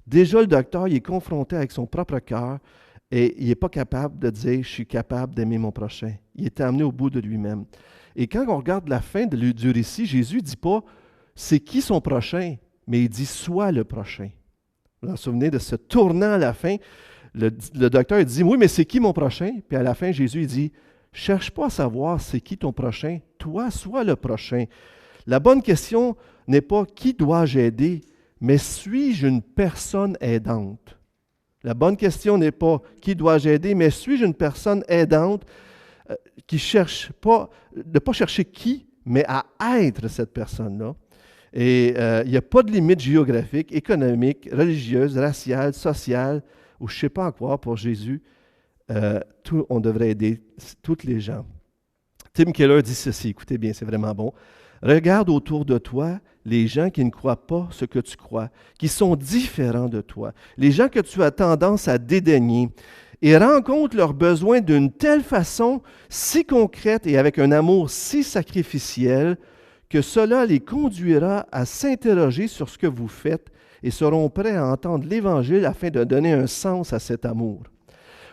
Déjà, le docteur, il est confronté avec son propre cœur et il n'est pas capable de dire « je suis capable d'aimer mon prochain ». Il est amené au bout de lui-même. Et quand on regarde la fin du récit, Jésus ne dit pas « c'est qui son prochain », mais il dit « sois le prochain ». Vous vous souvenez de ce tournant à la fin, le docteur dit « oui, mais c'est qui mon prochain ?» Puis à la fin, Jésus il dit « cherche pas à savoir c'est qui ton prochain, toi, sois le prochain ». La bonne question n'est pas « qui dois-je aider ?» mais « suis-je une personne aidante ?» La bonne question n'est pas « qui dois-je aider ?» mais « suis-je une personne aidante qui cherche pas, de pas chercher qui, mais à être cette personne-là. » Et il n'y a pas de limite géographique, économique, religieuse, raciale, sociale, ou je ne sais pas en quoi pour Jésus. On devrait aider toutes les gens. Tim Keller dit ceci, écoutez bien, c'est vraiment bon. Regarde autour de toi les gens qui ne croient pas ce que tu crois, qui sont différents de toi, les gens que tu as tendance à dédaigner, et rencontre leurs besoins d'une telle façon, si concrète et avec un amour si sacrificiel, que cela les conduira à s'interroger sur ce que vous faites et seront prêts à entendre l'Évangile afin de donner un sens à cet amour.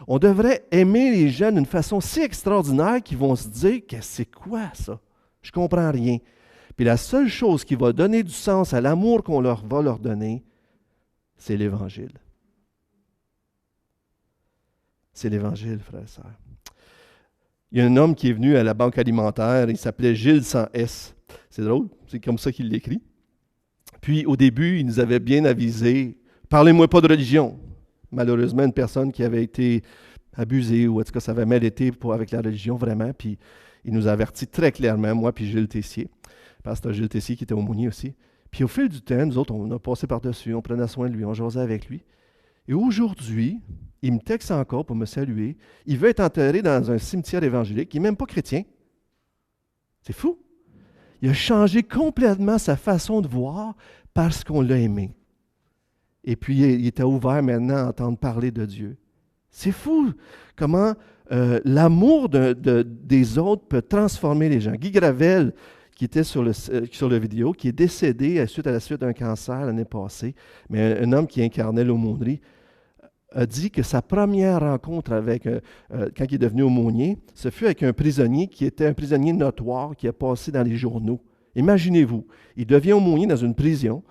On devrait aimer les gens d'une façon si extraordinaire qu'ils vont se dire « c'est quoi ça? Je ne comprends rien. » Puis la seule chose qui va donner du sens à l'amour qu'on va leur donner, c'est l'Évangile. C'est l'Évangile, frères et sœurs. Il y a un homme qui est venu à la banque alimentaire, il s'appelait Gilles sans S. C'est drôle, c'est comme ça qu'il l'écrit. Puis au début, il nous avait bien avisé, parlez-moi pas de religion. Malheureusement, une personne qui avait été abusée, ou en tout cas, ça avait mal été avec la religion, vraiment. Puis il nous a avertis très clairement, moi puis Gilles Tessier, pasteur Gilles Tessier qui était aumônier aussi. Puis au fil du temps, nous autres, on a passé par-dessus, on prenait soin de lui, on jasait avec lui. Et aujourd'hui, il me texte encore pour me saluer. Il veut être enterré dans un cimetière évangélique. Il n'est même pas chrétien. C'est fou. Il a changé complètement sa façon de voir parce qu'on l'a aimé. Et puis, il était ouvert maintenant à entendre parler de Dieu. C'est fou comment l'amour des autres peut transformer les gens. Guy Gravel, qui était sur le vidéo, qui est décédé à la suite d'un cancer l'année passée, mais un homme qui incarnait l'aumônerie, a dit que sa première rencontre quand il est devenu aumônier, ce fut avec un prisonnier qui était un prisonnier notoire qui a passé dans les journaux. Imaginez-vous, il devient aumônier dans une prison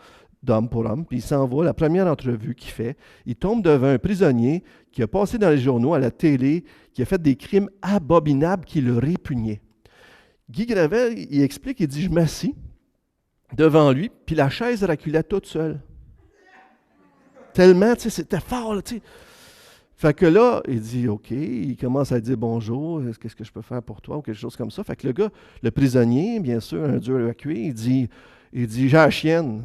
d'homme pour homme, puis il s'en va, la première entrevue qu'il fait, il tombe devant un prisonnier qui a passé dans les journaux, à la télé, qui a fait des crimes abominables qui le répugnaient. Guy Gravel, il explique, il dit, je m'assis devant lui, puis la chaise reculait toute seule. Tellement, tu sais, c'était fort, tu sais. Fait que là, il dit, OK, il commence à dire bonjour, qu'est-ce que je peux faire pour toi, ou quelque chose comme ça. Fait que le gars, le prisonnier, bien sûr, un dur à cuire, il dit, j'ai la chienne.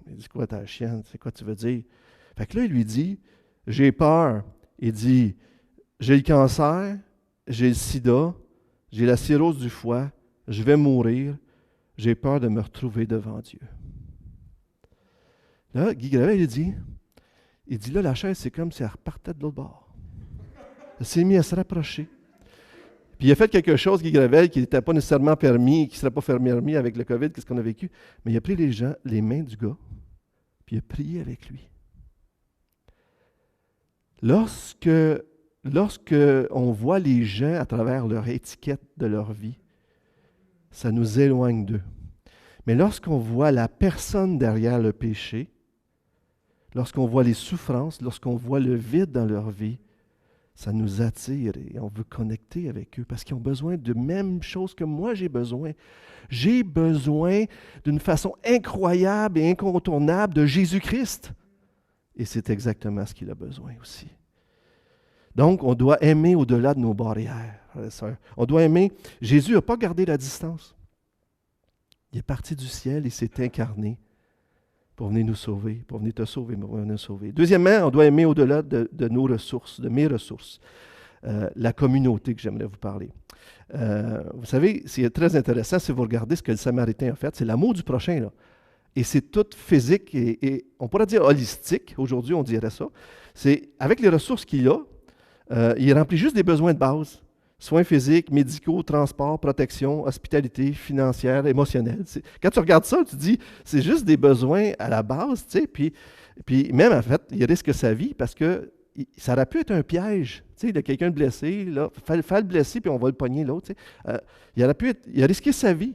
Il dit, quoi ta chienne? C'est quoi tu veux dire? Fait que là, il lui dit, j'ai peur. Il dit, j'ai le cancer, j'ai le sida, j'ai la cirrhose du foie, je vais mourir, j'ai peur de me retrouver devant Dieu. Là, Guy Gravel, il dit là, la chaise, c'est comme si elle repartait de l'autre bord. Elle s'est mise à se rapprocher. Puis il a fait quelque chose, Guy Gravel, qui n'était pas nécessairement permis, qui ne serait pas permis avec le COVID, qu'est-ce qu'on a vécu. Mais il a pris les mains du gars, puis il a prié avec lui. Lorsque on voit les gens à travers leur étiquette de leur vie, ça nous éloigne d'eux. Mais lorsqu'on voit la personne derrière le péché, lorsqu'on voit les souffrances, lorsqu'on voit le vide dans leur vie, ça nous attire et on veut connecter avec eux parce qu'ils ont besoin de même chose que moi j'ai besoin. J'ai besoin d'une façon incroyable et incontournable de Jésus-Christ. Et c'est exactement ce qu'il a besoin aussi. Donc, on doit aimer au-delà de nos barrières, frères et sœurs. On doit aimer. Jésus n'a pas gardé la distance. Il est parti du ciel et s'est incarné pour venir nous sauver, pour venir te sauver, pour venir nous sauver. Deuxièmement, on doit aimer au-delà de nos ressources, de mes ressources, la communauté que j'aimerais vous parler. Vous savez, c'est très intéressant si vous regardez ce que le Samaritain a fait, c'est l'amour du prochain, là. Et c'est tout physique et on pourrait dire holistique, aujourd'hui on dirait ça. C'est avec les ressources qu'il a, il remplit juste des besoins de base. Soins physiques, médicaux, transport, protection, hospitalité, financière, émotionnelle. Quand tu regardes ça, tu te dis, c'est juste des besoins à la base, tu sais, puis même en fait, il risque sa vie parce que ça aurait pu être un piège, tu sais, il y a quelqu'un de blessé, là, il faut le blesser puis on va le pogner l'autre, tu sais. Il a risqué sa vie.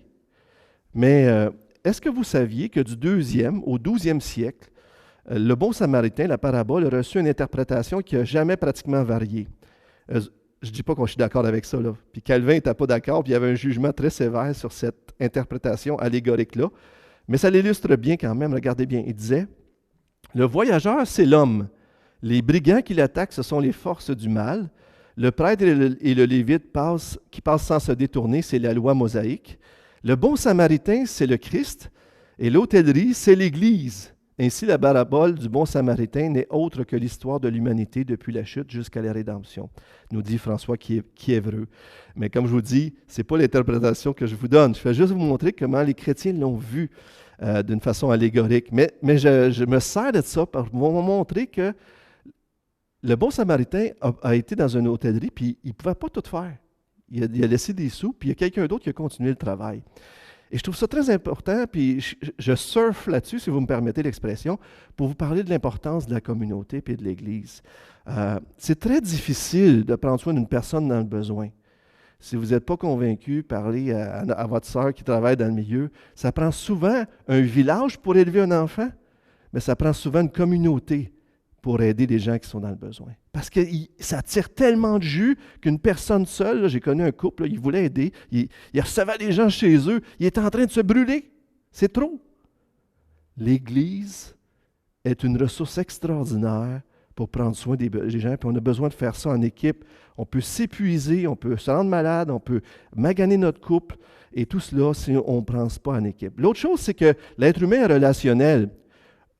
Mais est-ce que vous saviez que du 2e au 12e siècle, le bon samaritain, la parabole, a reçu une interprétation qui n'a jamais pratiquement varié. Je ne dis pas qu'on est d'accord avec ça, là. Puis Calvin n'était pas d'accord, puis il y avait un jugement très sévère sur cette interprétation allégorique-là. Mais ça l'illustre bien quand même, regardez bien. Il disait, le voyageur, c'est l'homme. Les brigands qui l'attaquent, ce sont les forces du mal. Le prêtre et le lévite qui passent sans se détourner, c'est la loi mosaïque. Le bon samaritain, c'est le Christ. Et l'hôtellerie, c'est l'Église. Ainsi, la parabole du bon samaritain n'est autre que l'histoire de l'humanité depuis la chute jusqu'à la rédemption, nous dit François Kiévreux. Mais comme je vous dis, ce n'est pas l'interprétation que je vous donne. Je vais juste vous montrer comment les chrétiens l'ont vu d'une façon allégorique. Mais je me sers de ça pour vous montrer que le bon samaritain a été dans une hôtellerie, puis il ne pouvait pas tout faire. Il a laissé des sous, puis il y a quelqu'un d'autre qui a continué le travail. Et je trouve ça très important, puis je surfe là-dessus, si vous me permettez l'expression, pour vous parler de l'importance de la communauté et de l'Église. C'est très difficile de prendre soin d'une personne dans le besoin. Si vous n'êtes pas convaincu, parlez à votre sœur qui travaille dans le milieu. Ça prend souvent un village pour élever un enfant, mais ça prend souvent une communauté pour aider les gens qui sont dans le besoin. Parce que ça tire tellement de jus qu'une personne seule, là, j'ai connu un couple, là, il voulait aider, il recevait les gens chez eux, il était en train de se brûler. C'est trop. L'Église est une ressource extraordinaire pour prendre soin des gens, puis on a besoin de faire ça en équipe. On peut s'épuiser, on peut se rendre malade, on peut maganer notre couple, et tout cela si on ne prend pas en équipe. L'autre chose, c'est que l'être humain est relationnel.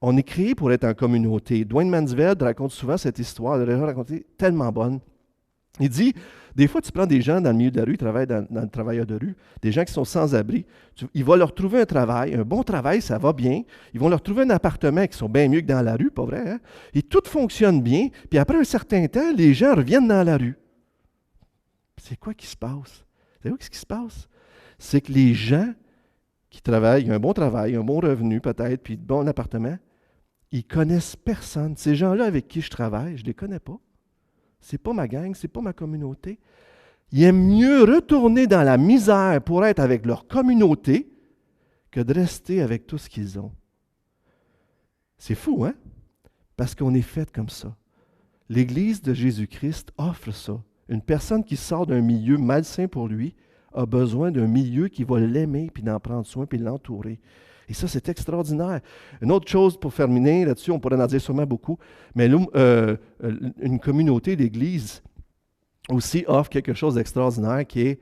On est créé pour être en communauté. Dwayne Mansfield raconte souvent cette histoire, il l'a racontée tellement bonne. Il dit, des fois, tu prends des gens dans le milieu de la rue, ils travaillent dans le travailleur de rue, des gens qui sont sans abri. Il va leur trouver un travail, un bon travail, ça va bien. Ils vont leur trouver un appartement qui sont bien mieux que dans la rue, pas vrai, hein? Et tout fonctionne bien. Puis après un certain temps, les gens reviennent dans la rue. C'est quoi qui se passe? Vous savez ce qui se passe? C'est que les gens qui travaillent, un bon travail, un bon revenu peut-être, puis un bon appartement, ils connaissent personne. Ces gens-là avec qui je travaille, je ne les connais pas. Ce n'est pas ma gang, ce n'est pas ma communauté. Ils aiment mieux retourner dans la misère pour être avec leur communauté que de rester avec tout ce qu'ils ont. C'est fou, hein? Parce qu'on est fait comme ça. L'Église de Jésus-Christ offre ça. Une personne qui sort d'un milieu malsain pour lui a besoin d'un milieu qui va l'aimer, puis d'en prendre soin, puis l'entourer. Et ça, c'est extraordinaire. Une autre chose pour terminer là-dessus, on pourrait en dire sûrement beaucoup, mais une communauté d'Église aussi offre quelque chose d'extraordinaire qui est,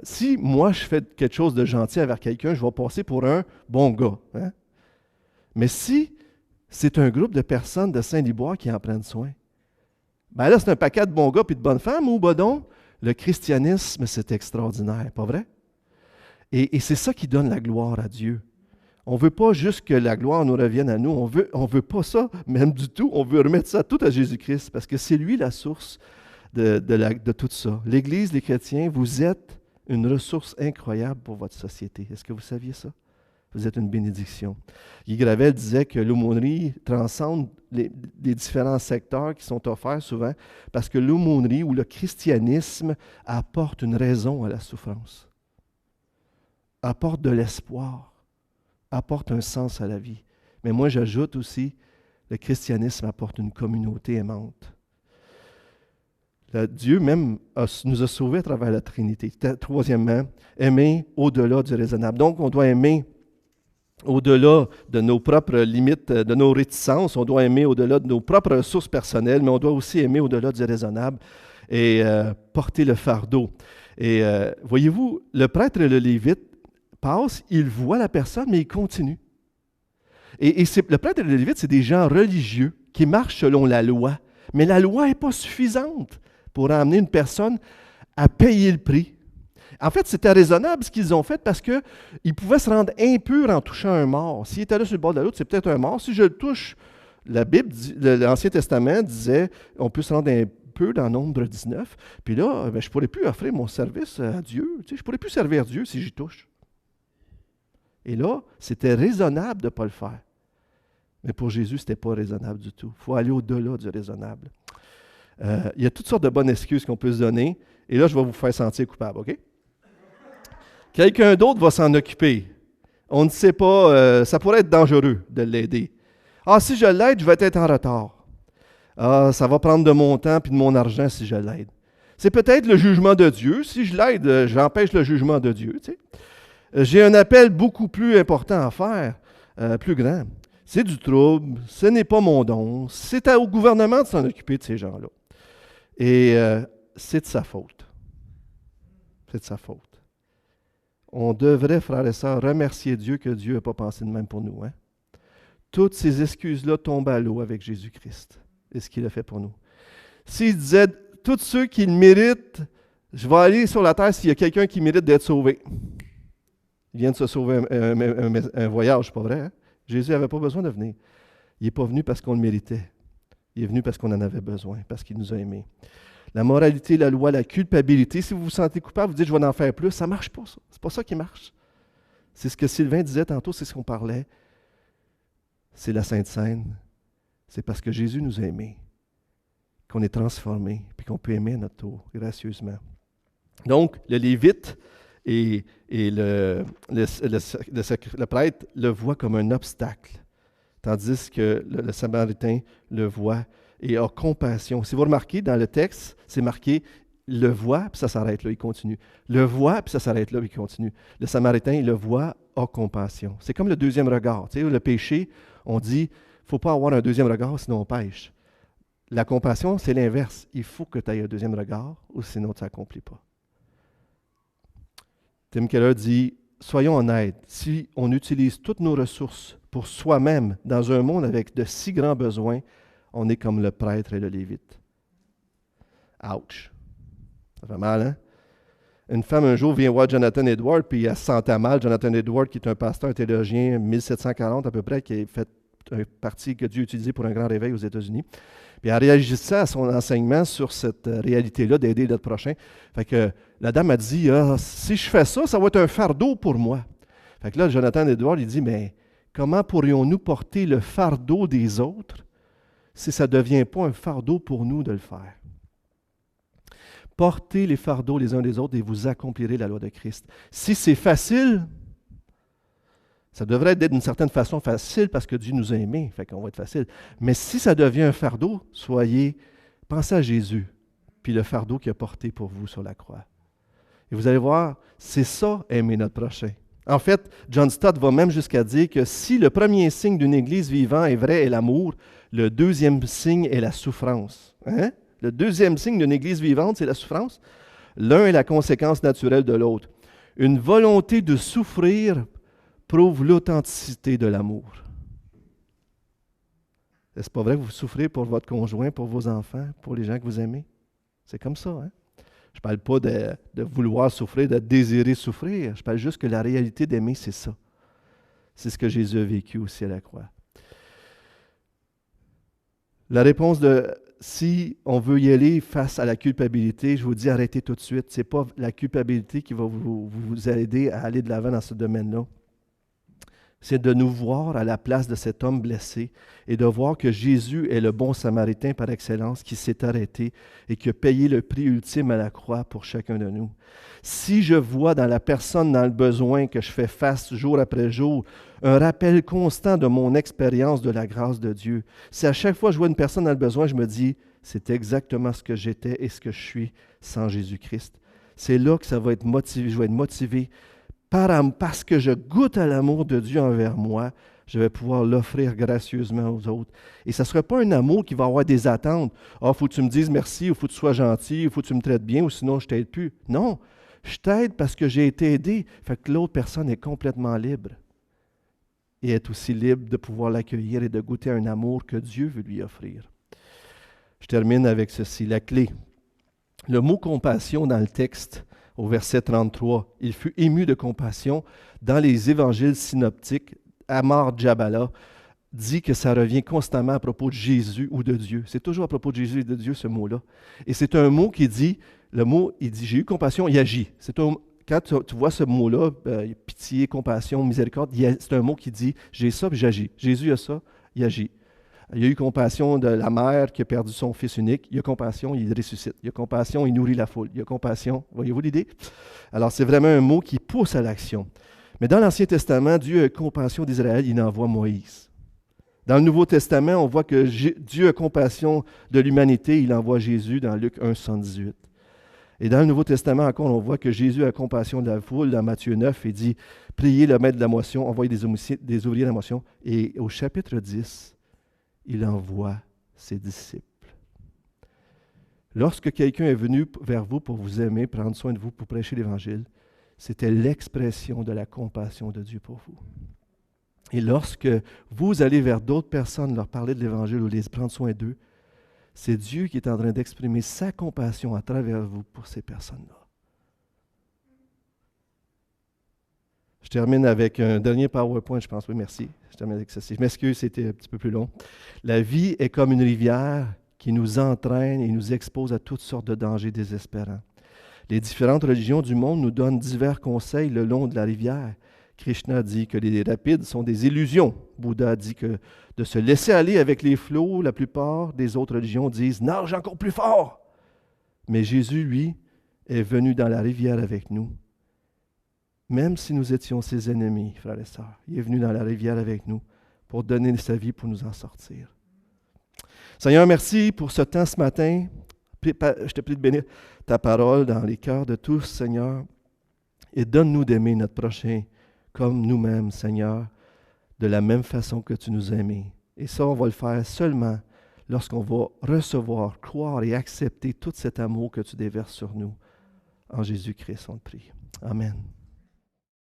si moi je fais quelque chose de gentil avec quelqu'un, je vais passer pour un bon gars. Hein? Mais si c'est un groupe de personnes de Saint-Liboire qui en prennent soin, bien là, c'est un paquet de bons gars et de bonnes femmes, ou donc, le christianisme, c'est extraordinaire, pas vrai? Et c'est ça qui donne la gloire à Dieu. On ne veut pas juste que la gloire nous revienne à nous. On veut pas ça, même du tout. On veut remettre ça tout à Jésus-Christ parce que c'est lui la source de tout ça. L'Église, les chrétiens, vous êtes une ressource incroyable pour votre société. Est-ce que vous saviez ça? Vous êtes une bénédiction. Guy Gravel disait que l'aumônerie transcende les différents secteurs qui sont offerts souvent parce que l'aumônerie ou le christianisme apporte une raison à la souffrance, apporte de l'espoir, apporte un sens à la vie. Mais moi, j'ajoute aussi, le christianisme apporte une communauté aimante. Dieu même nous a sauvés à travers la Trinité. Troisièmement, aimer au-delà du raisonnable. Donc, on doit aimer au-delà de nos propres limites, de nos réticences. On doit aimer au-delà de nos propres ressources personnelles, mais on doit aussi aimer au-delà du raisonnable et porter le fardeau. Et voyez-vous, le prêtre et le lévite passe, il voit la personne, mais il continue. Et le prêtre et le lévite, c'est des gens religieux qui marchent selon la loi. Mais la loi n'est pas suffisante pour amener une personne à payer le prix. En fait, c'était raisonnable ce qu'ils ont fait parce qu'ils pouvaient se rendre impurs en touchant un mort. S'il était là sur le bord de la route, c'est peut-être un mort. Si je le touche, la Bible, l'Ancien Testament disait on peut se rendre impur dans Nombre 19. Puis là, je ne pourrais plus offrir mon service à Dieu. Je ne pourrais plus servir Dieu si j'y touche. Et là, c'était raisonnable de ne pas le faire. Mais pour Jésus, ce n'était pas raisonnable du tout. Il faut aller au-delà du raisonnable. Il y a toutes sortes de bonnes excuses qu'on peut se donner. Et là, je vais vous faire sentir coupable, OK? Quelqu'un d'autre va s'en occuper. On ne sait pas, ça pourrait être dangereux de l'aider. Ah, si je l'aide, je vais être en retard. Ah, ça va prendre de mon temps et de mon argent si je l'aide. C'est peut-être le jugement de Dieu. Si je l'aide, j'empêche le jugement de Dieu. Tu sais. J'ai un appel beaucoup plus important à faire, plus grand. C'est du trouble, ce n'est pas mon don. C'est au gouvernement de s'en occuper de ces gens-là. Et c'est de sa faute. C'est de sa faute. On devrait, frères et sœurs, remercier Dieu que Dieu n'a pas pensé de même pour nous. Hein? Toutes ces excuses-là tombent à l'eau avec Jésus-Christ et ce qu'il a fait pour nous. S'il disait, tous ceux qui le méritent, je vais aller sur la terre s'il y a quelqu'un qui mérite d'être sauvé. Il vient de se sauver un voyage, pas vrai? Hein? Jésus n'avait pas besoin de venir. Il n'est pas venu parce qu'on le méritait. Il est venu parce qu'on en avait besoin, parce qu'il nous a aimés. La moralité, la loi, la culpabilité, si vous vous sentez coupable, vous dites « je vais en faire plus », ça ne marche pas, ça. C'est pas ça qui marche. C'est ce que Sylvain disait tantôt, c'est ce qu'on parlait. C'est la Sainte Seine. C'est parce que Jésus nous a aimés, qu'on est transformés, puis qu'on peut aimer à notre tour, gracieusement. Donc, le Lévite et le prêtre le voient comme un obstacle, tandis que le Samaritain le voit et a compassion. Si vous remarquez, dans le texte, c'est marqué « le voit », puis ça s'arrête là, il continue. « Le voit », puis ça s'arrête là, il continue. Le Samaritain, il le voit, a compassion. C'est comme le deuxième regard. Tu sais, le péché, on dit, il ne faut pas avoir un deuxième regard, sinon on pêche. La compassion, c'est l'inverse. Il faut que tu aies un deuxième regard, ou sinon tu ne s'accomplit pas. Tim Keller dit, soyons honnêtes, si on utilise toutes nos ressources pour soi-même dans un monde avec de si grands besoins, on est comme le prêtre et le lévite. Ouch! Ça fait mal, hein? Une femme un jour vient voir Jonathan Edwards, puis elle se sentait mal. Jonathan Edwards, qui est un pasteur, un théologien, 1740 à peu près, qui a fait un parti que Dieu a utilisé pour un grand réveil aux États-Unis. Puis elle réagissait à son enseignement sur cette réalité-là d'aider notre prochain. Fait que la dame a dit, si je fais ça, ça va être un fardeau pour moi. Fait que là, Jonathan Edwards, il dit, mais comment pourrions-nous porter le fardeau des autres si ça ne devient pas un fardeau pour nous de le faire? Portez les fardeaux les uns des autres et vous accomplirez la loi de Christ. Si c'est facile, ça devrait être d'une certaine façon facile parce que Dieu nous a aimés, fait qu'on va être facile. Mais si ça devient un fardeau, pensez à Jésus, puis le fardeau qu'il a porté pour vous sur la croix. Et vous allez voir, c'est ça, aimer notre prochain. En fait, John Stott va même jusqu'à dire que si le premier signe d'une Église vivante est vrai est l'amour, le deuxième signe est la souffrance. Hein? Le deuxième signe d'une Église vivante, c'est la souffrance. L'un est la conséquence naturelle de l'autre. Une volonté de souffrir prouve l'authenticité de l'amour. Est-ce pas vrai que vous souffrez pour votre conjoint, pour vos enfants, pour les gens que vous aimez? C'est comme ça, hein? Je ne parle pas de vouloir souffrir, de désirer souffrir. Je parle juste que la réalité d'aimer, c'est ça. C'est ce que Jésus a vécu aussi à la croix. La réponse si on veut y aller face à la culpabilité, je vous dis arrêtez tout de suite. Ce n'est pas la culpabilité qui va vous aider à aller de l'avant dans ce domaine-là. C'est de nous voir à la place de cet homme blessé et de voir que Jésus est le bon Samaritain par excellence qui s'est arrêté et qui a payé le prix ultime à la croix pour chacun de nous. Si je vois dans la personne dans le besoin que je fais face jour après jour, un rappel constant de mon expérience de la grâce de Dieu, si à chaque fois je vois une personne dans le besoin, je me dis, c'est exactement ce que j'étais et ce que je suis sans Jésus-Christ. C'est là que ça va être motivé, je vais être motivé parce que je goûte à l'amour de Dieu envers moi, je vais pouvoir l'offrir gracieusement aux autres. Et ce ne sera pas un amour qui va avoir des attentes. « Ah, faut que tu me dises merci, ou faut que tu sois gentil, ou faut que tu me traites bien, ou sinon je ne t'aide plus. » Non, je t'aide parce que j'ai été aidé. Fait que l'autre personne est complètement libre. Et est aussi libre de pouvoir l'accueillir et de goûter à un amour que Dieu veut lui offrir. Je termine avec ceci, la clé. Le mot « compassion » dans le texte, au verset 33, « Il fut ému de compassion » dans les évangiles synoptiques, Amar Jabala dit que ça revient constamment à propos de Jésus ou de Dieu. C'est toujours à propos de Jésus et de Dieu, ce mot-là. Et c'est un mot qui dit, il dit « J'ai eu compassion », il agit. Quand tu vois ce mot-là, pitié, compassion, miséricorde, c'est un mot qui dit « J'ai ça, puis j'agis ». Jésus a ça, il agit. Il a eu compassion de la mère qui a perdu son fils unique. Il a compassion, il ressuscite. Il a compassion, il nourrit la foule. Il a compassion. Voyez-vous l'idée? Alors, c'est vraiment un mot qui pousse à l'action. Mais dans l'Ancien Testament, Dieu a compassion d'Israël, il envoie Moïse. Dans le Nouveau Testament, on voit que Dieu a compassion de l'humanité, il envoie Jésus dans Luc 1, 118. Et dans le Nouveau Testament, encore, on voit que Jésus a compassion de la foule. Dans Matthieu 9, il dit « Priez le maître de la moisson, envoyez des ouvriers de la moisson. » Et au chapitre 10, il envoie ses disciples. Lorsque quelqu'un est venu vers vous pour vous aimer, prendre soin de vous, pour prêcher l'Évangile, c'était l'expression de la compassion de Dieu pour vous. Et lorsque vous allez vers d'autres personnes, leur parler de l'Évangile ou les prendre soin d'eux, c'est Dieu qui est en train d'exprimer sa compassion à travers vous pour ces personnes-là. Je termine avec un dernier PowerPoint, je pense. Oui, merci. Je termine avec ceci. Je m'excuse, c'était un petit peu plus long. La vie est comme une rivière qui nous entraîne et nous expose à toutes sortes de dangers désespérants. Les différentes religions du monde nous donnent divers conseils le long de la rivière. Krishna dit que les rapides sont des illusions. Bouddha dit que de se laisser aller avec les flots, la plupart des autres religions disent « Nage encore plus fort ». Mais Jésus, lui, est venu dans la rivière avec nous. Même si nous étions ses ennemis, frères et sœurs, il est venu dans la rivière avec nous pour donner sa vie pour nous en sortir. Seigneur, merci pour ce temps ce matin. Je te prie de bénir ta parole dans les cœurs de tous, Seigneur, et donne-nous d'aimer notre prochain comme nous-mêmes, Seigneur, de la même façon que tu nous as aimés. Et ça, on va le faire seulement lorsqu'on va recevoir, croire et accepter tout cet amour que tu déverses sur nous. En Jésus-Christ, on te prie. Amen.